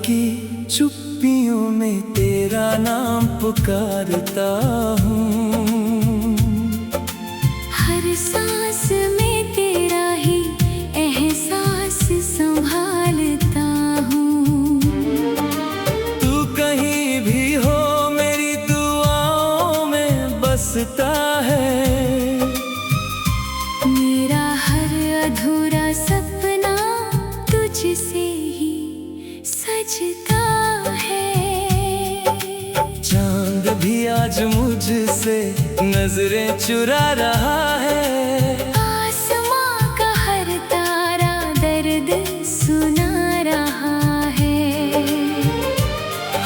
की चुप्पियों में तेरा नाम पुकारता हूँ। हर सांस में तेरा ही एहसास संभालता हूँ। तू कहीं भी हो मेरी दुआओं में बसता है। मेरा हर अधूरा सपना तुझसे ही सजता है। चांद भी आज मुझसे नजरें चुरा रहा है। आसमां का हर तारा दर्द सुना रहा है।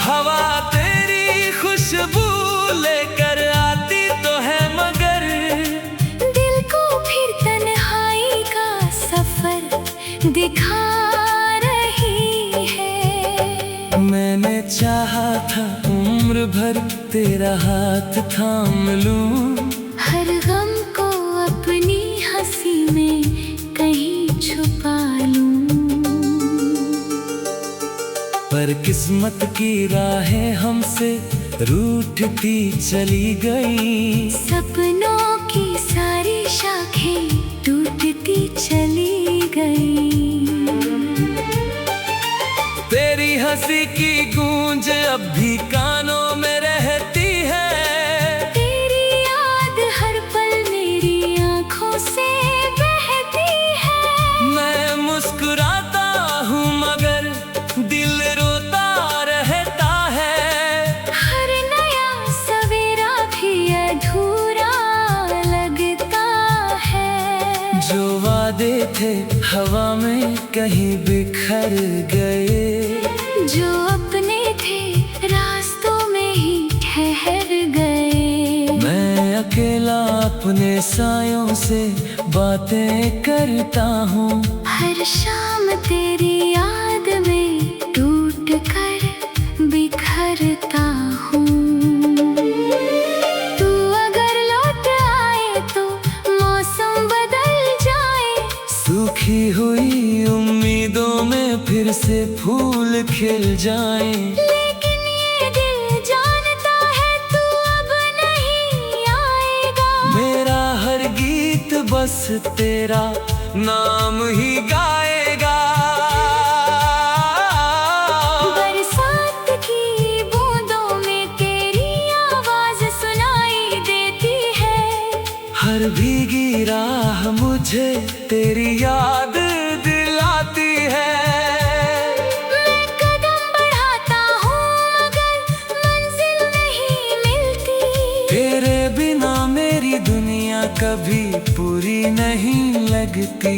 हवा तेरी खुशबू लेकर आती तो है मगर दिल को फिर तन्हाई का सफर दिखा रही है। मैंने चाहा था उम्र भर तेरा हाथ थाम लूं। हर गम को अपनी हंसी में कहीं छुपा लूं। पर किस्मत की राहें हमसे रूठती चली गई। सपनों की सारी शाखें टूटती चली गई। तेरी हंसी की गूंज अब भी कानों में रहती है। तेरी याद हर पल मेरी आंखों से बहती है। मैं मुस्कुराता हूँ मगर दिल रोता रहता है। हर नया सवेरा भी अधूरा लगता है। जो वादे थे हवा में कहीं बिखर गए। जो अपने थे रास्तों में ही ठहर गए। मैं अकेला अपने सायों से बातें करता हूँ। हर शाम तेरी याद में टूट कर बिखरता हूँ। तू अगर लौट आए तो मौसम बदल जाए। सूखी हुई उम्मीदों में फिर से फूल खिल जाएं। लेकिन ये दिल जानता है तू अब नहीं आएगा। मेरा हर गीत बस तेरा नाम ही गाएगा। बरसात की बूंदों में तेरी आवाज सुनाई देती है। हर भीगी राह मुझे तेरी याद दिलाती है। मैं कदम बढ़ाता हूँ मगर मंजिल नहीं मिलती। तेरे बिना मेरी दुनिया कभी पूरी नहीं लगती।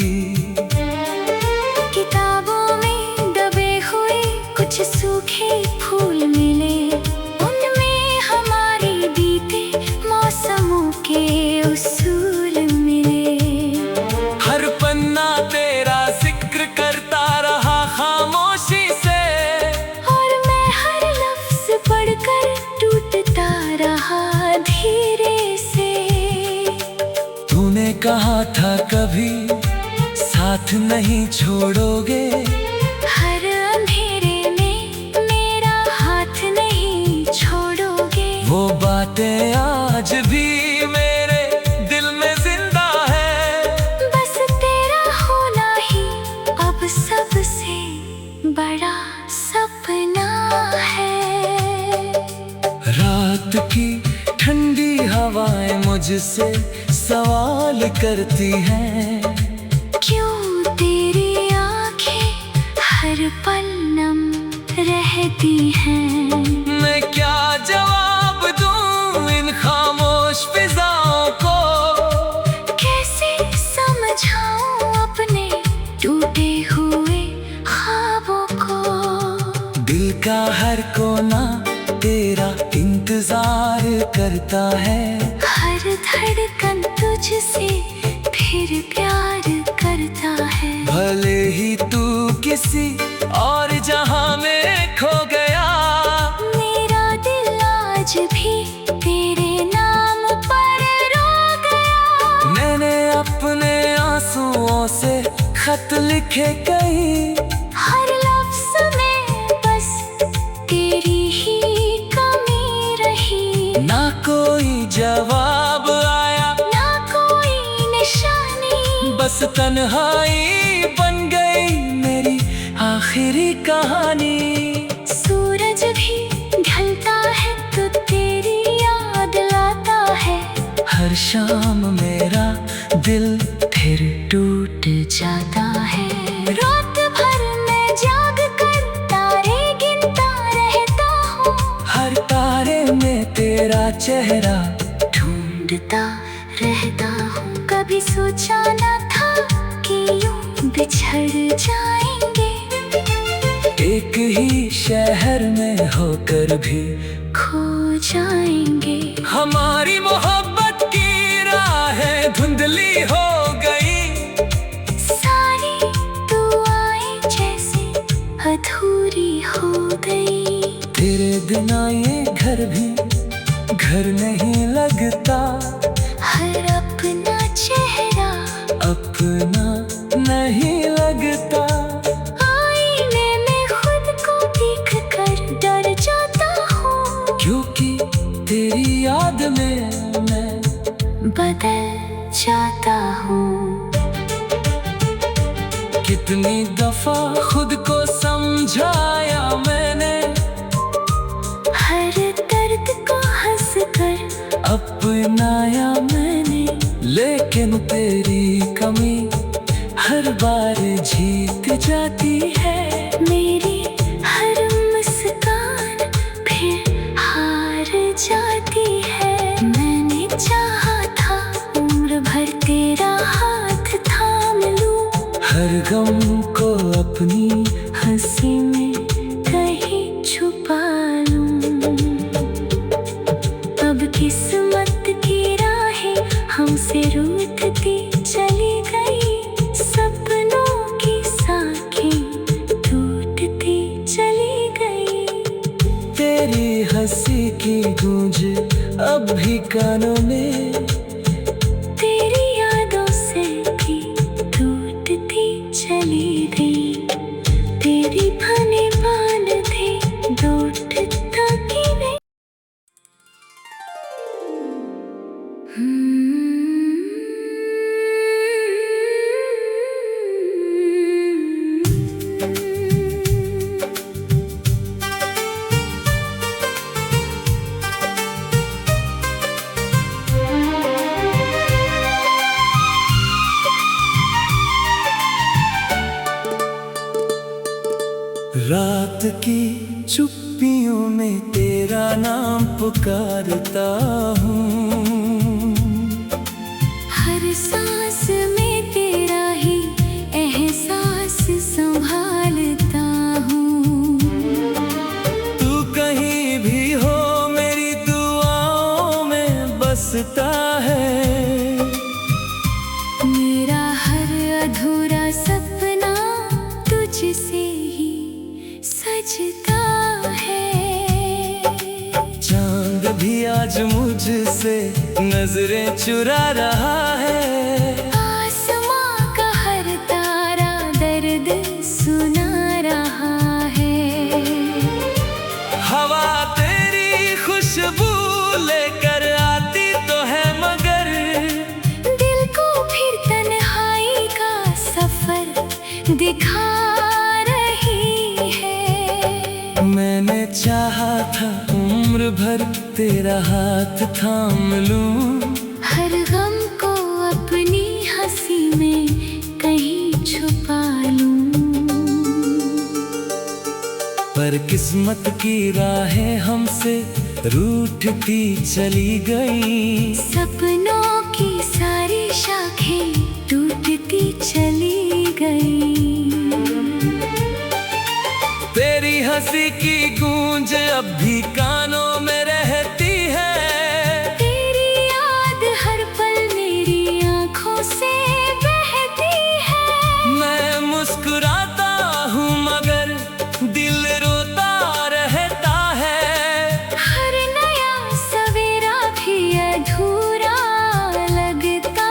किताबों में दबे हुए कुछ सूखे फूल मिले। उनमें हमारी बीते मौसमों के उसूल मिले। हर पन्ना तेरा जिक्र करता रहा खामोशी से। और मैं हर लफ्ज पढ़कर टूटता रहा धीरे से। तूने कहा था कभी साथ नहीं छोड़ोगे। हर अंधेरे में मेरा हाथ नहीं छोड़ोगे। वो बातें आज भी मेरे दिल में जिंदा है। बस तेरा होना ही अब सबसे बड़ा सपना है। रात की ठंडी हवाएं मुझसे सवाल करती हैं। क्यों तेरी आंखें हर पल नम रहती हैं। मैं क्या जवाब दूं इन खामोश फिजाओं को। कैसे समझाऊं अपने टूटे हुए ख्वाबों को। दिल का हर कोना तेरा इंतजार करता है। हर धड़कन तुझसे फिर प्यार करता है। भले ही तू किसी और जहां में खो गया। मेरा दिल आज भी तेरे नाम पर रो गया। मैंने अपने आंसुओं से खत लिखे कहीं। हर लफ्ज में बस ना कोई जवाब आया, ना कोई निशानी, बस तन्हाई बन गई मेरी आखिरी कहानी। सूरज भी ढलता है तो तेरी याद लाता है, हर शाम मेरा दिल फिर टूट जाता है। रात भर मैं जाग कर तारे गिनता रहता हूँ, हर तारे में तेरा चेहरा ढूंढता रहता हूँ। कभी सोचा न था कि यूं बिछड़ जाएंगे, एक ही शहर में होकर भी खो जाएंगे। हमारी मोहब्बत की राहें धुंधली हो गई, सारी दुआएं जैसे अधूरी हो गई। तेरे बिना ये घर भी घर नहीं लगता, हर अपना चेहरा अपना नहीं लगता। आईने में खुद को देख कर डर जाता हूँ, क्योंकि तेरी याद में मैं बदल जाता हूँ। कितनी दफा खुद को समझाया मैंने, हर दर्द को हंस कर अपनाया मैंने, लेकिन तेरी कमी हर बार जीत जाती है। मेरी हर मुस्कान फिर हार जाती है। मैंने चाहा था उम्र भर तेरा हाथ थाम लूं, हर गम को अपनी हंसी में कहीं छुपा लूं। अब किस्मत की राहें हमसे रूठती चली गई, सपनों की साखें टूटती चली गई। तेरी हंसी की गूंज अब भी कानों में, तेरी यादों से भी टूटती चली गई। तेरी बने बान थे टूटता की नहीं। रात की चुप्पियों में तेरा नाम पुकारता हूँ, हर सांस में तेरा ही एहसास संभालता हूँ। तू कहीं भी हो मेरी दुआओं में बसता है। मेरा हर अधूरा सपना तुझसे ही सजता है। चांद भी आज मुझसे नजरें चुरा रहा है। आसमां का हर तारा दर्द सुना रहा है। हवा तेरी खुशबू लेकर आती तो है, मगर दिल को फिर तन्हाई का सफर दिखा रही है। मैंने चाहा था उम्र भर तेरा हाथ थाम लूं, हर गम को अपनी हंसी में कहीं छुपा लूं। पर किस्मत की राहें हमसे रूठती चली गई। सपनों की सारी शाखें टूटती चली गई। तेरी हंसी की गूंज अब भी कानों में रहती है। तेरी याद हर पल मेरी आंखों से बहती है। मैं मुस्कुराता हूँ मगर दिल रोता रहता है। हर नया सवेरा भी अधूरा लगता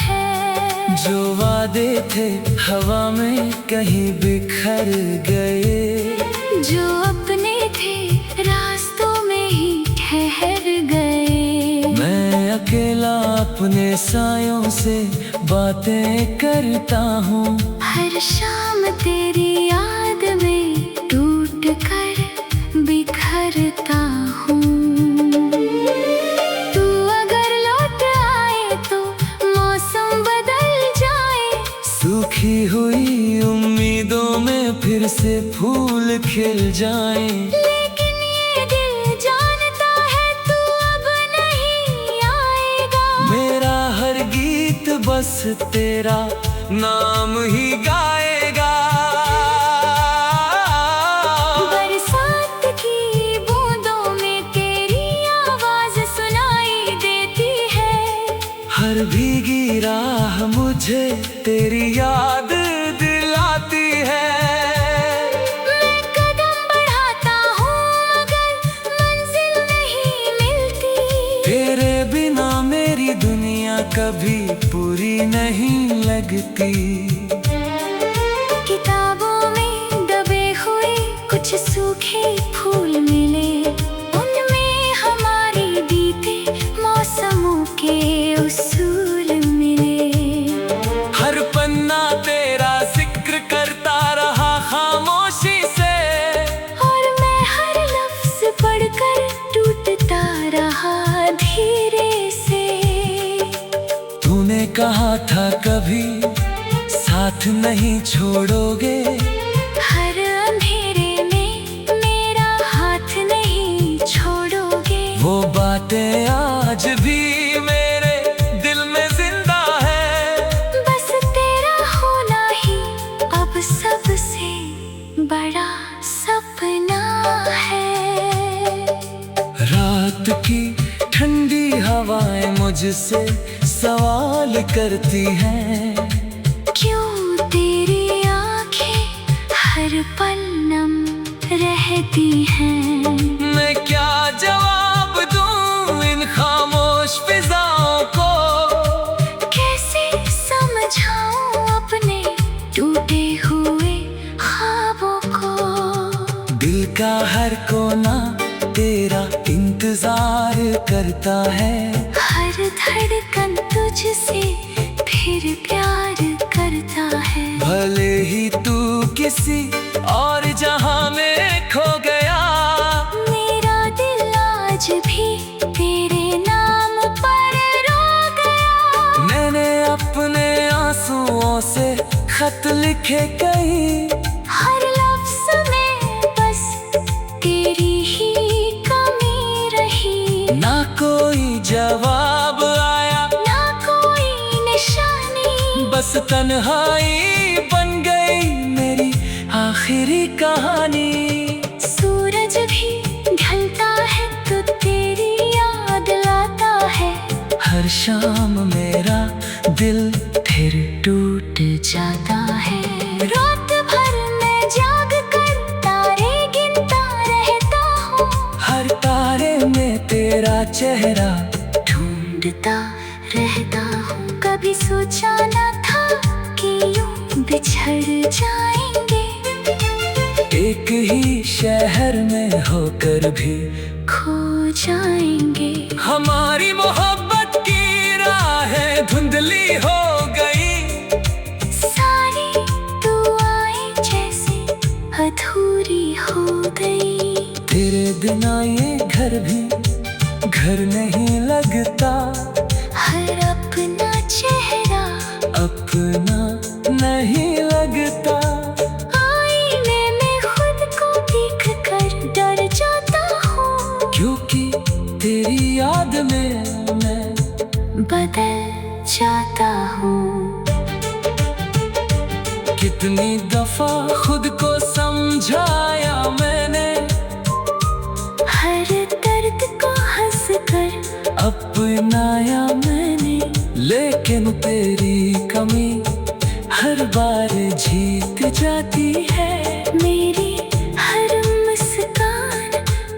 है। जो वादे थे हवा में कहीं बिखर गए, जो अपने थे रास्तों में ही ठहर गए। अपने सायों से बातें करता हूँ। हर शाम तेरी याद में टूट कर बिखरता हूँ। तू अगर लौट आए तो मौसम बदल जाए, सूखी हुई उम्मीदों में फिर से फूल खिल जाएं। लेकिन ये दिल जानता है तू अब नहीं आएगा। मेरा हर गीत बस तेरा नाम ही गाएगा। बरसात की बूंदों में तेरी आवाज सुनाई देती है। हर भीगी राह मुझे तेरी याद दिलाती है। मैं कदम बढ़ाता हूँ मगर मंजिल नहीं मिलती। तेरे बिना मेरी दुनिया कभी पूरी नहीं लगती। किताबों में दबे हुए कुछ सूखे फूल मिले, उनमें हमारी बीते मौसमों के उसूल मिले। हर पन्ना तेरा जिक्र करता रहा खामोशी से, और मैं हर लफ्ज पढ़कर टूटता रहा धीरे से। तूने कहा था कभी साथ नहीं छोड़ोगे, हर अंधेरे में मेरा हाथ नहीं छोड़ोगे। वो बातें आज भी मेरे दिल में जिंदा है। बस तेरा होना ही अब सबसे बड़ा सपना है। रात की ठंडी हवाएं मुझसे सवाल करती हैं, क्यों तेरी आंखें हर पल नम रहती हैं। मैं क्या जवाब दूं इन खामोश फिजाओं को। कैसे समझाऊं अपने टूटे हुए ख्वाबों को। दिल का हर कोना तेरा इंतजार करता है। हर धड़कन तुझसे फिर प्यार करता है। भले ही तू किसी और जहां में खो गया, मेरा दिल आज भी तेरे नाम पर रो गया। मैंने अपने आंसुओं से खत लिखे कई, हर लफ्ज में बस तेरी ही कमी रही। ना कोई जवाब आया, ना कोई निशानी, बस तन्हाई बन गई मेरी आखिरी कहानी। सूरज भी ढलता है तो तेरी याद लाता है। हर शाम मेरा दिल फिर टूट जाता है। रात भर मैं जाग कर तारे गिनता रहता हूँ। हर तारे में तेरा चेहरा ढूंढता रहता हूँ। कभी सोचा न था कि यूं बिछड़ जाएंगे, एक ही शहर में होकर भी खो जाएंगे। हमारी मोहब्बत की राहें धुंधली हो गई, सारी दुआएं जैसे अधूरी हो गई। तेरे बिना ये घर भी घर नहीं लगता। हर अपना चेहरा अपना नहीं लगता। आईने में खुद को देख कर डर जाता हूँ, क्योंकि तेरी याद में मैं बदल जाता हूँ। कितनी दफा खुद को समझाया मैंने, हर दर्द को हंस कर अपनाया मैंने। लेकिन तेरी कमी हर बार जीत जाती है। मेरी हर मुस्कान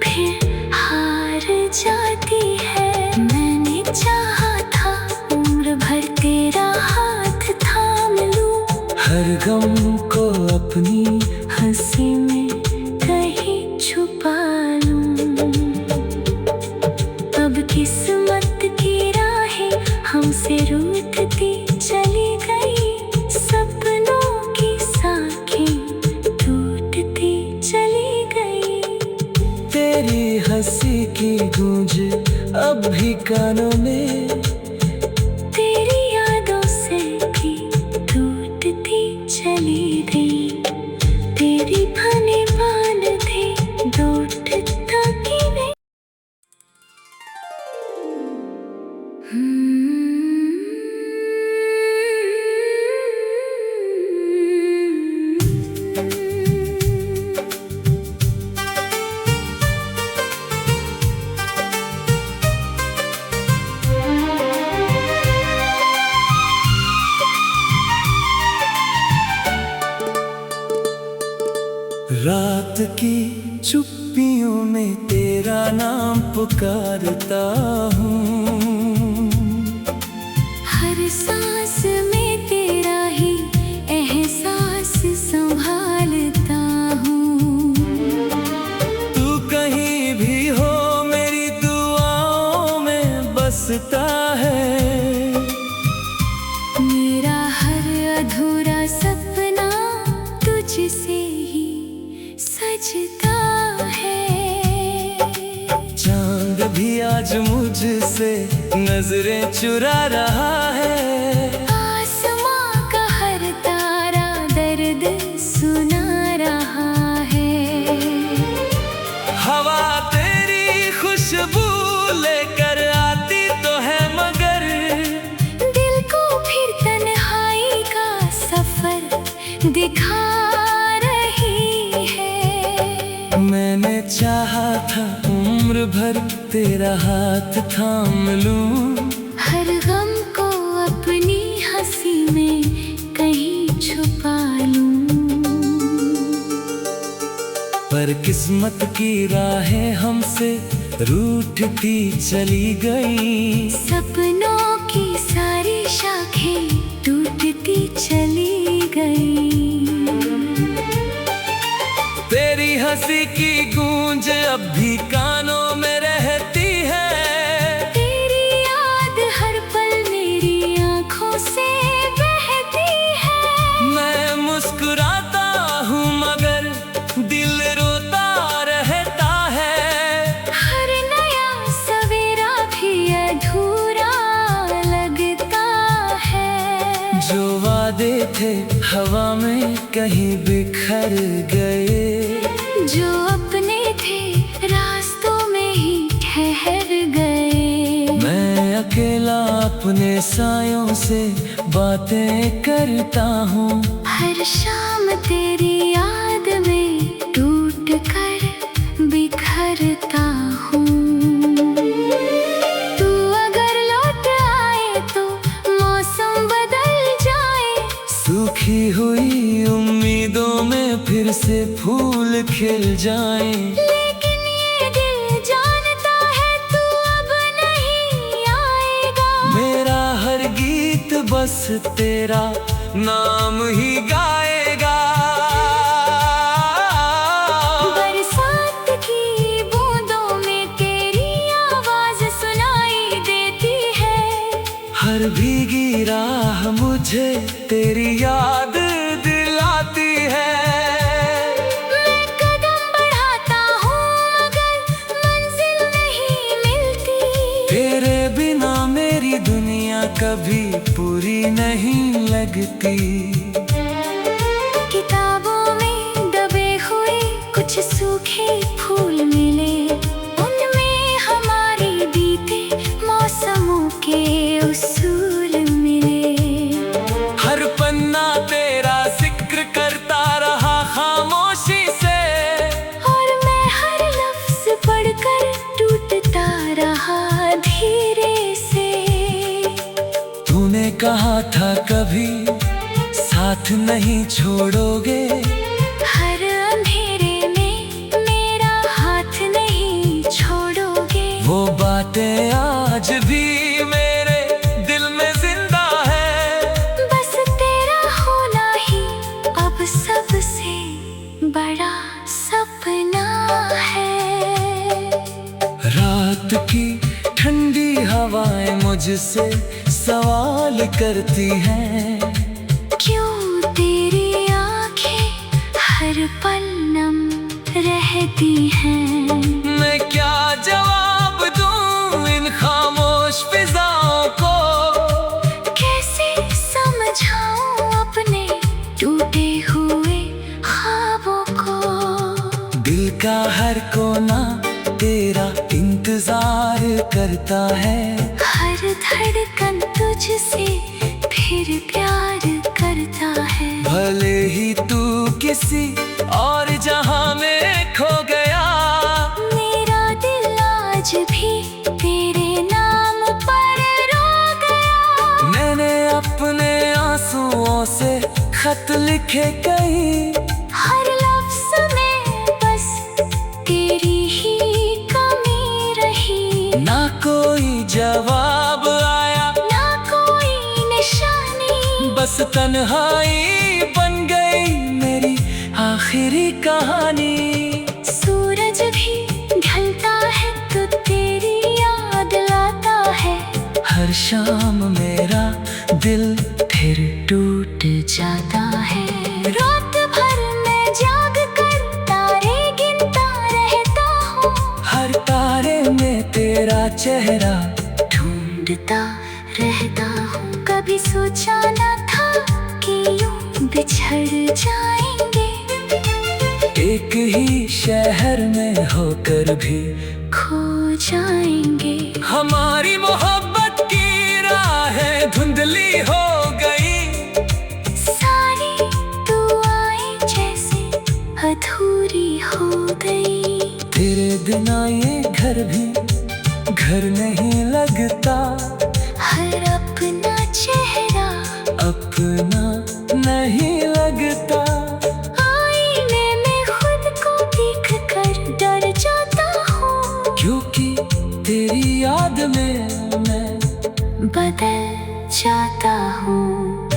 फिर हार जाती है। मैंने चाहा था उम्र भर तेरा हाथ थाम लूं, हर गम को अपनी हंसी में कहीं छुपा लूं। अब किस्मत की राहें हम गूंज अब भी कानों में, तेरी यादों से भी टूटती चली गई, तेरी भले बाल थे टूटता की नहीं। रात की चुप्पियों में तेरा नाम पुकारता हूँ, हर सांस में तेरा ही एहसास संभालता हूँ। तू कहीं भी हो मेरी दुआओं में बसता है, मेरा हर अधूरा सपना तुझसे ही सजता है। चांद भी आज मुझसे नजरें चुरा रहा है, आसमां का हर तारा दर्द सुना रहा है। हवा तेरी खुशबू लेकर आती तो है मगर, दिल को फिर तन्हाई का सफर दिखा रही है। मैंने चाहा था उम्र भर तेरा हाथ थाम लूं, हर गम को अपनी हंसी में कहीं छुपा लूं। पर किस्मत की राहें हमसे रूठती चली गई, सपनों की सारी शाखें टूटती चली गई। तेरी हंसी की गूंज अब भी कानों में रहती है, तेरी याद हर पल मेरी आंखों से बहती है। मैं मुस्कुराता हूँ मगर दिल रोता रहता है, हर नया सवेरा भी अधूरा लगता है। जो वादे थे हवा में कहीं बिखर गए, जो अपने थे रास्तों में ही ठहर गए। मैं अकेला अपने सायों से बातें करता हूँ, हर शाम तेरी याद में टूट कर बिखरता हूँ। तू अगर लौट आए तो मौसम बदल जाए, सूखी हुई उम्मीदों में फिर से फूल खिल जाएं। लेकिन ये दिल जानता है तू अब नहीं आएगा। मेरा हर गीत बस तेरा नाम ही गाएगा। बरसात की बूंदों में तेरी आवाज सुनाई देती है, हर भीगी राह मुझे तेरी याद दिलाती है। मैं कदम बढ़ाता हूँ मगर मंजिल नहीं मिलती, तेरे बिना मेरी दुनिया कभी पूरी नहीं लगती। किताबों में दबे हुए कुछ सूखे फूल मिले, उनमें हमारी बीते मौसमों के उसूल मिले। हर पन्ना तेरा जिक्र करता रहा खामोशी से, और मैं हर लफ्ज पढ़कर टूटता रहा धीरे से। तूने कहा था कभी साथ नहीं छोड़ोगे, हर अंधेरे में मेरा हाथ नहीं छोड़ोगे। वो बातें आज भी मेरे दिल में जिंदा है। बस तेरा होना ही अब सबसे बड़ा सपना है। रात की ठंडी हवाएं मुझसे सवाल करती हैं, क्यों तेरी आंखें हर पल नम रहती हैं। मैं क्या जवाब दूं करता है। हर धड़कन तुझसे फिर प्यार करता है। भले ही तू किसी और जहां में खो गया, मेरा दिल आज भी तेरे नाम पर रो गया। मैंने अपने आंसुओं से खत लिखे कहीं, हर लफ्ज में बस तेरी ही कमी रही। ना कोई जवाब आया, ना कोई निशानी, बस तन्हाई बन गई मेरी आखिरी कहानी। सूरज भी ढलता है तो तेरी याद लाता है। हर शाम मेरा दिल फिर टूट जाता है। रात भर मैं जाग कर तारे गिनता रहता हूँ। हर तारे में तेरा चेहरा ढूंढता रहता हूँ। कभी सोचा न था कि यूं बिछड़ जाएंगे, एक ही शहर में होकर भी खो जाएंगे। हमारी मोहब्बत की राहें धुंधली हो गई, सारी दुआएं जैसे अधूरी हो गई। तेरे बिना ये घर भी घर नहीं लगता। हर अपना चेहरा अपना नहीं लगता। आईने में खुद को देख कर डर जाता हूँ, क्योंकि तेरी याद में मैं बदल जाता हूँ।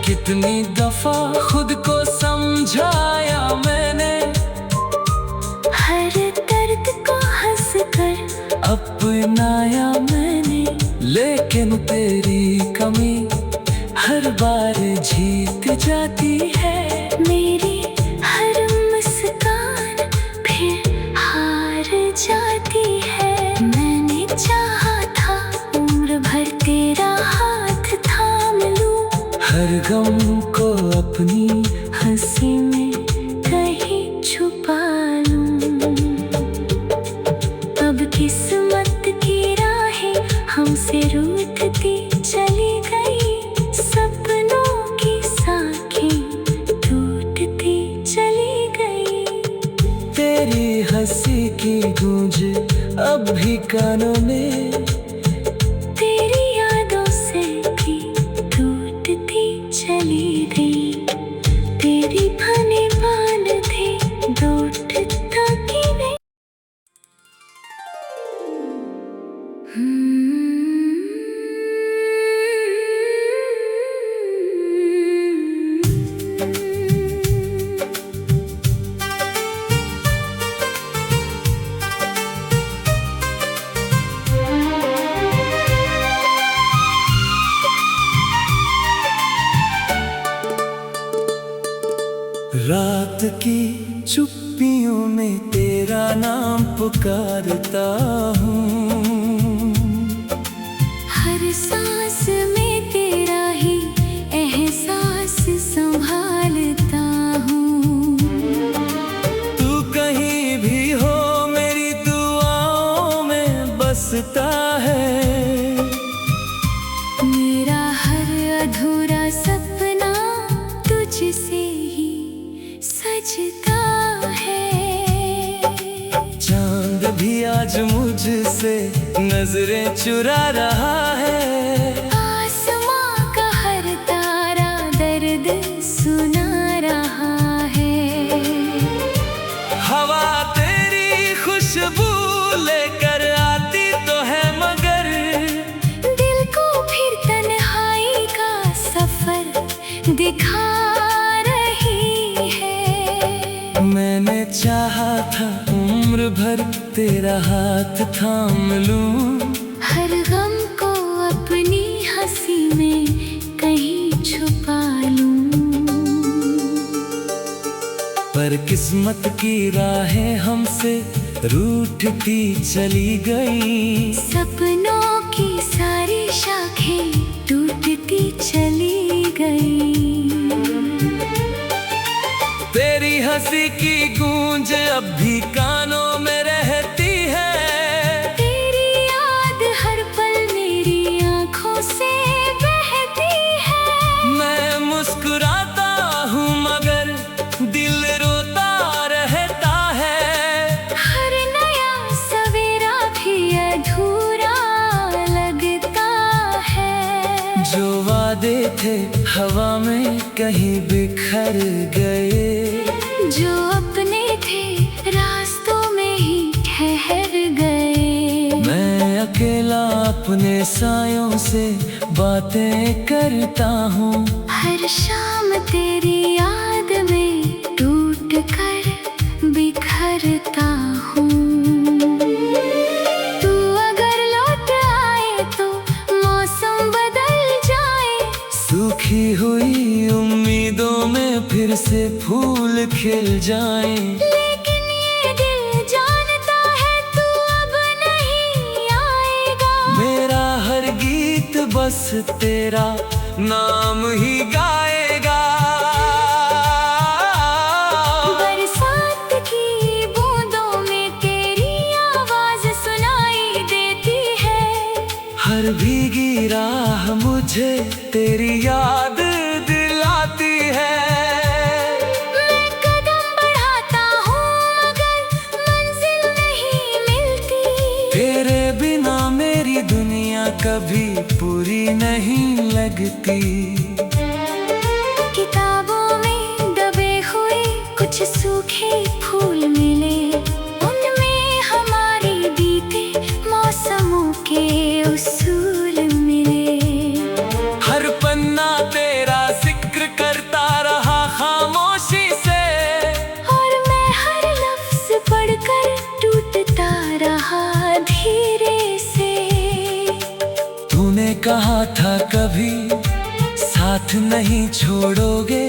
कितनी दफा खुद को समझाया मैंने, हर दर्द को हंस कर अपनाया मैंने, लेकिन तेरी कमी हर बार जीत जाती है। मेरी हर मुस्कान फिर हार जाती है। मैंने चाहा था उम्र भर तेरा हाथ थाम लूं, हर गम को अपनी हंसी में कहीं छुपा लूं। अब किस्मत की राहें हमसे रूठती चली गई। सपनों की साखें टूटती चली गई। तेरी हंसी की गूंज अब भी कानों में, तेरी यादों से भी टूटती चली गई। तेरी फने बान थे टूटता की नहीं। रात की चुप्पियों में तेरा नाम पुकारता हूँ। हर सांस में तेरा ही एहसास संभालता हूँ। तू कहीं भी हो मेरी दुआओं में बसता है। मेरा हर अधूरा सपना तुझसे ही सजता है। चांद भी आज मुझसे नजरें चुरा रहा है। आसमां का हर तारा दर्द सुना रहा है। हवा तेरी खुशबू लेकर आती तो है, मगर दिल को फिर तन्हाई का सफर दिखा रही है। मैंने चाहा था उम्र भर तेरा हाथ थाम लूं, हर गम को अपनी हंसी में कहीं छुपा लूं। पर किस्मत की राहें हमसे रूठती चली गई। सपनों की सारी शाखें टूटती चली गई। तेरी हंसी की गूंज अब भी कानों में रहती है। थे हवा में कहीं बिखर गए। जो अपने थे रास्तों में ही ठहर गए। मैं अकेला अपने सायों से बातें करता हूँ। हर शाम तेरी याद में टूट कर बिखरता हूँ। तू अगर लौट आए तो मौसम बदल जाए। सूखी हुई उम्मीदों में फिर से फूल खिल जाएं। लेकिन ये दिल जानता है तू अब नहीं आएगा। मेरा हर गीत बस तेरा नाम ही गाएगा। बरसात की बूंदों में तेरी आवाज सुनाई देती है। हर भीगी राह मुझे तेरी याद दिलाती है। मैं कदम बढ़ाता हूँ मगर मंजिल नहीं मिलती। तेरे बिना मेरी दुनिया कभी पूरी नहीं लगती। किताबों में दबे हुए कुछ सूखे फूल मिले। उनमें हमारी बीते मौसमों के उसूल मिले। हर पन्ना तेरा जिक्र करता रहा खामोशी से। और मैं हर लफ्ज पढ़कर टूटता रहा धीरे से। तूने कहा था कभी साथ नहीं छोड़ोगे।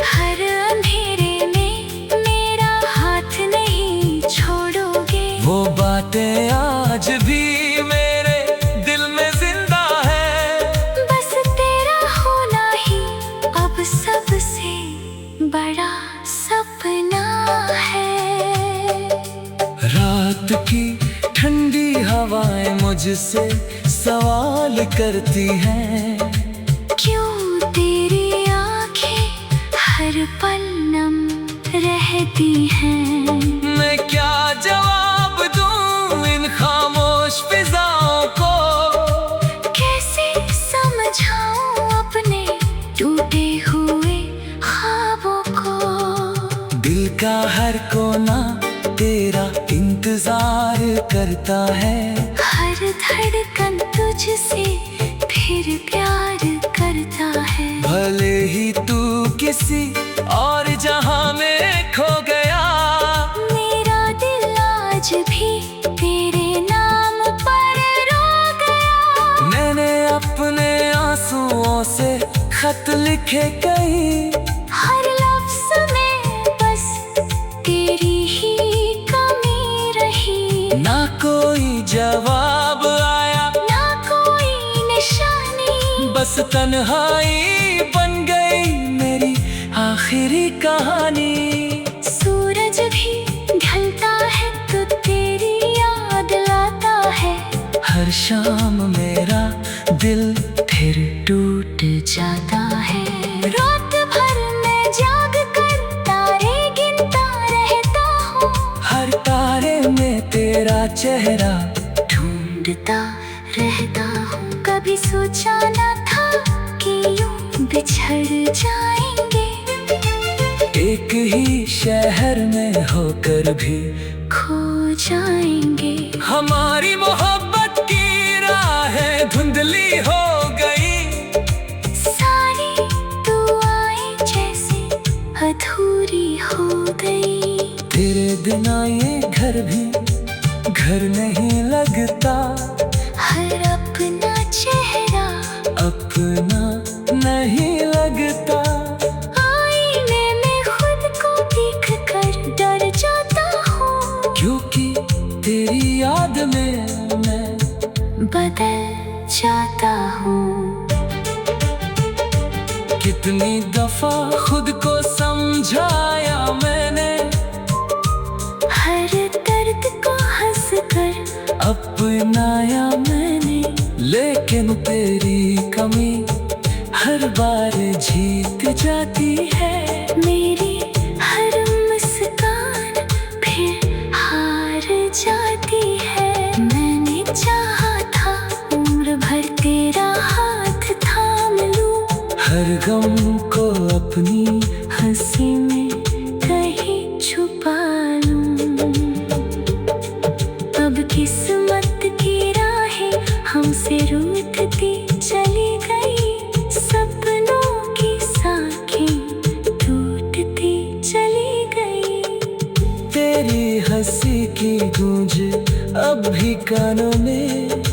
हर अंधेरे में मेरा हाथ नहीं छोड़ोगे। वो बातें आज भी मेरे दिल में जिंदा है। बस तेरा होना ही अब सबसे बड़ा सपना है। रात की ठंडी हवाएं मुझसे सवाल करती हैं। क्यों तेरी आंखें हर पल नम रहती हैं। मैं क्या जवाब दूं इन खामोश फिजाओं को। कैसे समझाऊं अपने टूटे हुए ख्वाबों को। दिल का हर कोना तेरा इंतजार करता है। हर धड़कन तुझसे फिर प्यार करता है। भले ही तू किसी और जहां में खो गया। मेरा दिल आज भी तेरे नाम पर रो गया। मैंने अपने आंसुओं से खत लिखे कहीं। हर लफ्ज में बस तेरी ही कमी रही। ना कोई जवाब आया ना कोई निशानी। बस तन्हाई बन गई मेरी आखिरी कहानी। सूरज भी ढलता है तो तेरी याद लाता है। हर शाम मेरा दिल फिर टूट जाता है। रात भर मैं जाग कर तारे गिनता रहता हूँ। हर तारे में तेरा चेहरा ढूंढता रहता हूँ। कभी सोचा न था कि यूं बिछड़ जाएंगे। एक ही शहर में होकर भी खो जाएंगे। हमारी मोहब्बत की राहें धुंधली हो गई। सारी दुआएं जैसे अधूरी हो गई। तेरे बिना ये घर भी घर नहीं लगता। हर अपना चेहरा अपना नहीं लगता। आईने में खुद को देख कर डर जाता हूँ। क्योंकि तेरी याद में मैं बदल जाता हूँ। कितनी दफा खुद को समझाया मैंने। हर दर्द को हंस कर अपनाया मैंने। लेकिन तेरी कमी हर बार जीत जाती है। मेरी हर मुस्कान फिर हार जाती है। मैंने चाहा था उम्र भर तेरा हाथ थाम लूं। किस्मत की राहें हमसे रूठती चली गई, सपनों की साखें टूटती चली गई। तेरी हंसी की गूंज अब भी कानों में